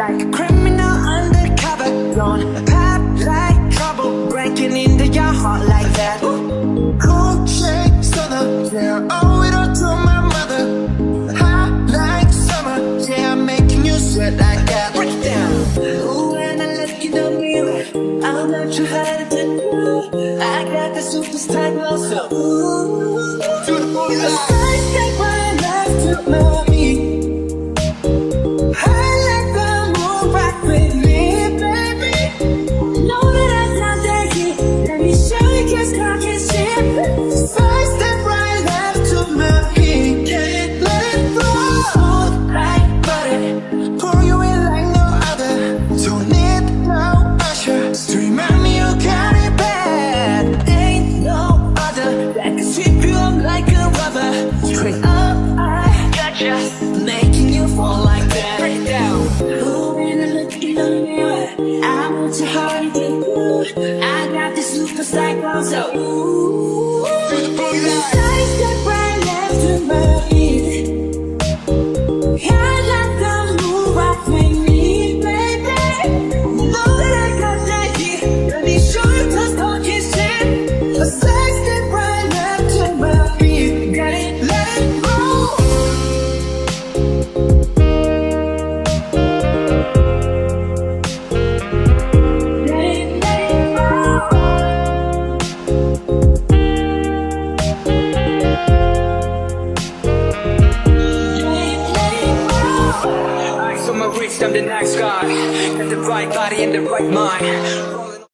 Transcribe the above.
like a criminal undercover. Don't pop like trouble, breaking into your heart like that. Cold shake stunner, yeah, I owe it all to my mother. Hot like summer, yeah, I'm making you sweat like that. Break it down. Ooh, when I look in the mirror, I'm not too hard to do. I got the superstar glow, so ooh. To the booty The line. first take my life to mommy. I let the moon rock with me, baby. Know that I'm not that kid. Let me show you just cock and shit. First step right left to my feet, can't let it go. Smooth like butter. Pour you in like no other. Don't need no usher. To remind me you got it bad. Ain't no other that can sweep you up like a rubber. Straight up, I gotcha, making you fall like that. Break it down. Ooh, when I look in the mirror, I want your heart to do. I got this superstar glow, so ooh. To the booty line. Side step right left to my feet. I let the moon rock with me, baby. Know that I got that heat. Let me show you just cock and shit. A side step right left to my feet, Got it. let it roll. I'm the next guy, got the right body and the right mind.